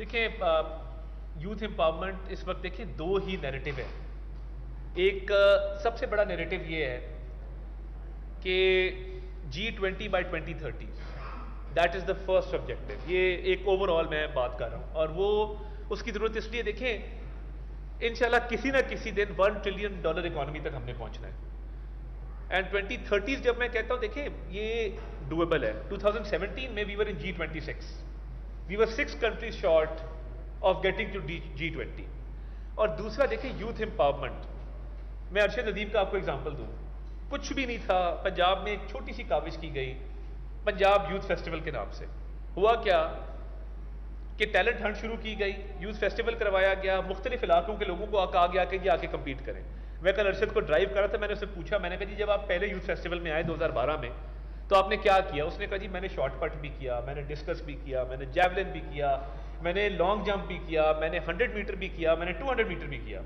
دیکھیں youth empowerment اس وقت دیکھیں دو ہی نیریٹو ہے. ایک سب سے بڑا نیریٹو یہ ہے کہ G20 by 2030 that is the first objective. یہ ایک اوور آل میں بات کر رہا ہوں, اور وہ اس کی ضرورت اس لیے دیکھیں انشاءاللہ کسی نہ کسی دن $1 ٹریلین اکانومی تک ہم نے پہنچنا ہے. اینڈ 2030 جب میں کہتا ہوں دیکھیں یہ ڈویبل ہے. 2017 میں we were in G26, we were 6 countries short of getting to G20. اور دوسرا دیکھیں یوتھ امپاورمنٹ. میں ارشد ندیم کا آپ کو اگزامپل دوں. کچھ بھی نہیں تھا, پنجاب میں ایک چھوٹی سی کاوش کی گئی پنجاب یوتھ فیسٹیول کے نام سے. ہوا کیا کہ ٹیلنٹ ہنٹ شروع کی گئی, یوتھ فیسٹیول کروایا گیا, مختلف علاقوں کے لوگوں کو کہا گیا کہ یہ آ کے کمپیٹ کریں. میں کل ارشد کو ڈرائیو کر رہا تھا, میں نے اسے پوچھا, میں نے کہا جی جب آپ پہلے یوتھ فیسٹیول میں آئے 2012 میں تو آپ نے کیا کیا؟ اس نے کہا جی میں نے شارٹ پٹ بھی کیا, میں نے ڈسکس بھی کیا, میں نے جیولن بھی کیا, میں نے لانگ جمپ بھی کیا, میں نے 100 میٹر بھی کیا, میں نے 200 میٹر بھی کیا.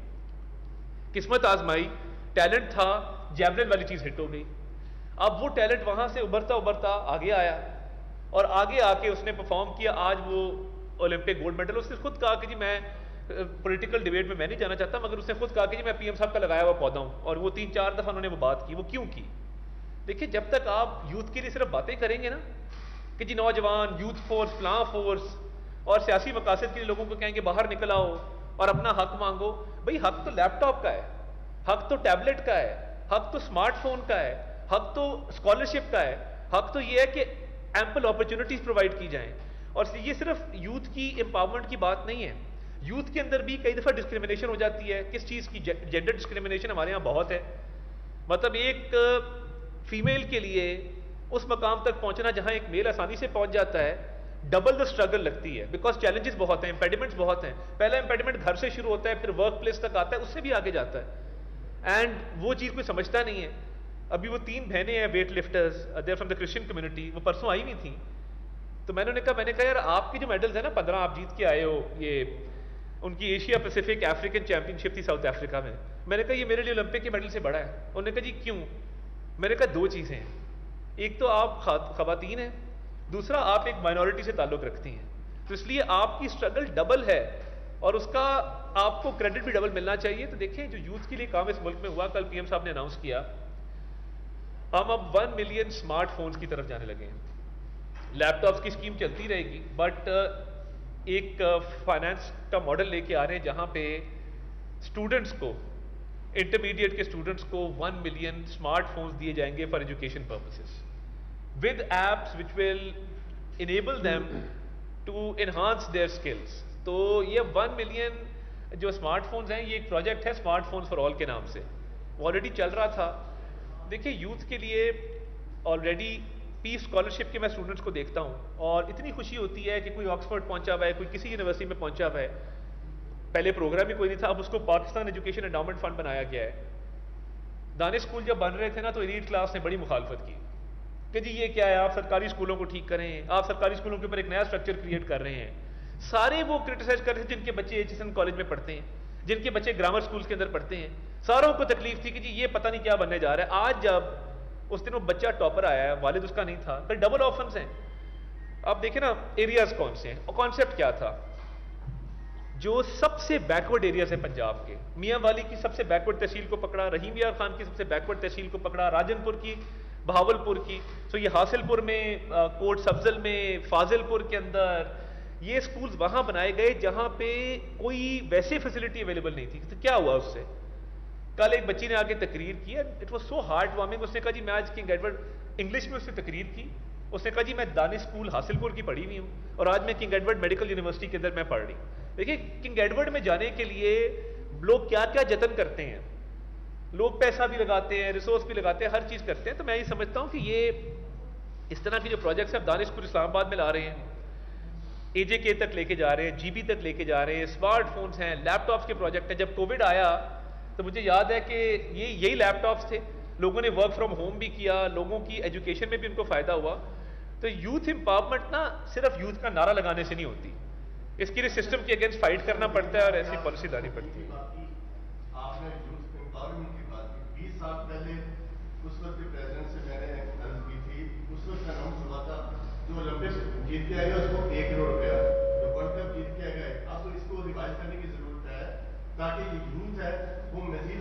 قسمت آزمائی, ٹیلنٹ تھا, جیولن والی چیز ہٹ ہو گئی. اب وہ ٹیلنٹ وہاں سے ابھرتا ابھرتا آگے آیا, اور آگے آ کے اس نے پرفارم کیا. آج وہ اولمپک گولڈ میڈل. اس نے خود کہا کہ جی میں پولیٹیکل ڈیبیٹ میں نہیں جانا چاہتا, مگر اس نے خود کہا کہ جی میں پی ایم صاحب کا لگایا ہوا پودا ہوں. اور وہ 3-4 دفعہ انہوں نے وہ بات کی. وہ کیوں کی؟ دیکھیں جب تک آپ یوتھ کے لیے صرف باتیں کریں گے نا کہ جی نوجوان یوتھ فورس فلاں فورس, اور سیاسی مقاصد کے لیے لوگوں کو کہیں گے باہر نکل آؤ اور اپنا حق مانگو. بھئی حق تو لیپ ٹاپ کا ہے, حق تو ٹیبلٹ کا ہے, حق تو اسمارٹ فون کا ہے, حق تو اسکالرشپ کا ہے, حق تو یہ ہے کہ ایمپل اپرچونٹیز پرووائڈ کی جائیں. اور یہ صرف یوتھ کی امپاورمنٹ کی بات نہیں ہے. یوتھ کے اندر بھی کئی دفعہ ڈسکریمنیشن ہو جاتی ہے. کس چیز کی؟ جینڈر ڈسکریمنیشن ہمارے یہاں بہت ہے. مطلب ایک فیمیل کے لیے اس مقام تک پہنچنا جہاں ایک میل آسانی سے پہنچ جاتا ہے, ڈبل دا اسٹرگل لگتی ہے, بیکاز چیلنجز بہت ہیں, امپیڈمنٹس بہت ہیں. پہلا امپیڈمنٹ گھر سے شروع ہوتا ہے, پھر ورک پلیس تک آتا ہے, اس سے بھی آگے جاتا ہے. اینڈ وہ چیز کوئی سمجھتا نہیں ہے. ابھی وہ 3 بہنیں ہیں weightlifters, they are from the Christian community, وہ پرسوں آئی ہوئی تھیں. تو میں نے کہا یار آپ کی جو میڈلز ہیں نا 15 آپ جیت کے آئے ہو, یہ ان کی ایشیا پیسیفک افریقن چیمپئن شپ تھی ساؤتھ افریقہ میں. میں نے کہا یہ میرے لیے اولمپک کے میڈل سے بڑا ہے. انہوں نے کہا جی کیوں؟ میں نے کہا 2 چیزیں ہیں, ایک تو آپ خواتین ہیں, دوسرا آپ ایک مائنورٹی سے تعلق رکھتی ہیں, تو اس لیے آپ کی اسٹرگل ڈبل ہے, اور اس کا آپ کو کریڈٹ بھی ڈبل ملنا چاہیے. تو دیکھیں جو یوتھ کے لیے کام اس ملک میں ہوا, کل پی ایم صاحب نے اناؤنس کیا ہم اب 1 ملین اسمارٹ فونز کی طرف جانے لگے ہیں. لیپ ٹاپس کی اسکیم چلتی رہے گی, بٹ ایک فائنانس کا ماڈل لے کے آ رہے ہیں جہاں پہ اسٹوڈنٹس کو, انٹرمیڈیٹ کے اسٹوڈنٹس کو 1 ملین اسمارٹ فونز دیے جائیں گے for education purposes, with apps which will enable them to enhance their skills. تو یہ 1 ملین جو اسمارٹ فونز ہیں, یہ ایک پروجیکٹ ہے اسمارٹ فونز فار آل کے نام سے, وہ آلریڈی چل رہا تھا. دیکھیں یوتھ کے لیے آلریڈی پیس اسکالرشپ کے میں اسٹوڈنٹس کو دیکھتا ہوں, اور اتنی خوشی ہوتی ہے کہ کوئی آکسفورڈ پہنچا ہوا ہے, کوئی کسی یونیورسٹی میں پہنچا ہوا ہے. پہلے پروگرام ہی کوئی نہیں تھا, اب اس کو پاکستان ایجوکیشن انڈاؤمنٹ فنڈ بنایا گیا ہے. دانش اسکول جب بن رہے تھے نا تو ایلیٹ کلاس نے بڑی مخالفت کی کہ جی یہ کیا ہے, آپ سرکاری اسکولوں کو ٹھیک کریں, آپ سرکاری اسکولوں کے اوپر ایک نیا اسٹرکچر کریٹ کر رہے ہیں. سارے وہ کرٹیسائز کر رہے تھے جن کے بچے HSN کالج میں پڑھتے ہیں, جن کے بچے گرامر اسکولس کے اندر پڑھتے ہیں. ساروں کو تکلیف تھی کہ جی یہ پتہ نہیں کیا بننے جا رہا ہے. آج جب اس دن وہ بچہ ٹاپر آیا ہے, والد اس کا نہیں تھا, پھر ڈبل آپشنس ہیں. آپ دیکھیں نا ایریاز کون سے ہیں, اور کانسیپٹ کیا تھا. جو سب سے بیکورڈ ایریاز ہیں پنجاب کے, میاں والی کی سب سے بیکورڈ تحصیل کو پکڑا, رحیم یار خان کی سب سے بیکورڈ تحصیل کو پکڑا, راجن پور کی, بہاول پور کی. سو یہ حاصل پور میں, کوٹ سبزل میں, فاضل پور کے اندر, یہ اسکولز وہاں بنائے گئے جہاں پہ کوئی ویسی فیسلٹی اویلیبل نہیں تھی. تو کیا ہوا اس سے؟ کل ایک بچی نے آ کے تقریر کی, it was so heartwarming. اس نے کہا جی میں آج کنگ ایڈورڈ, انگلش میں اس نے تقریر کی, اس نے کہا جی میں دانش اسکول حاصل پور کی پڑھی ہوئی ہوں, اور آج میں کنگ ایڈورڈ میڈیکل یونیورسٹی کے اندر میں پڑھ رہی ہوں. دیکھیں کنگ ایڈورڈ میں جانے کے لیے لوگ کیا کیا جتن کرتے ہیں, لوگ پیسہ بھی لگاتے ہیں, ریسورس بھی لگاتے ہیں, ہر چیز کرتے ہیں. تو میں یہ سمجھتا ہوں کہ یہ اس طرح کی جو پروجیکٹس ہیں دانش اسکول اسلام آباد میں لا رہے ہیں, AJK تک لے کے جا رہے ہیں, GB تک لے کے جا رہے ہیں, اسمارٹ فونز ہیں, لیپ ٹاپس کے پروجیکٹ ہیں. جب کووڈ آیا تو مجھے یاد ہے کہ یہی لیپ ٹاپس تھے, لوگوں نے ورک فرام ہوم بھی کیا, لوگوں کی ایجوکیشن میں بھی ان کو فائدہ ہوا. تو یوتھ امپاورمنٹ نا صرف یوتھ کا نعرہ لگانے سے نہیں ہوتی, اس کے لیے سسٹم کے اگینسٹ فائٹ کرنا پڑتا ہے, اور ایسی پالیسی لانی پڑتی ہے. آپ نے یوتھ امپاورمنٹ کی بات کی, 20 سال پہلے اس وقت کے پریزیڈنٹ سے میں نے عرض کی تھی, اس وقت اناؤنس ہوا تھا جو اولمپکس جیت کے آئے گا اس کو 1 کروڑ روپیہ, جو ورلڈ کپ جیت کے آئے گا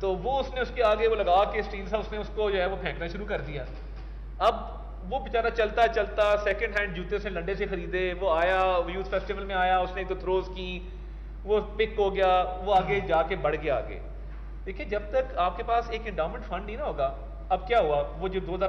تو وہ اس نے اس کے آگے وہ لگا کے اسٹیل سا اس نے اس کو جو ہے وہ پھینکنا شروع کر دیا. اب وہ بیچارہ چلتا چلتا سیکنڈ ہینڈ جوتے سے لنڈے سے خریدے, وہ آیا یوتھ فیسٹیول میں آیا, اس نے ایک دو تھروز کی, وہ پک ہو گیا, وہ آگے جا کے بڑھ گیا آگے. دیکھیں جب تک آپ کے پاس ایک انڈاؤمنٹ فنڈ نہیں نا ہوگا. اب کیا ہوا, وہ جو 2000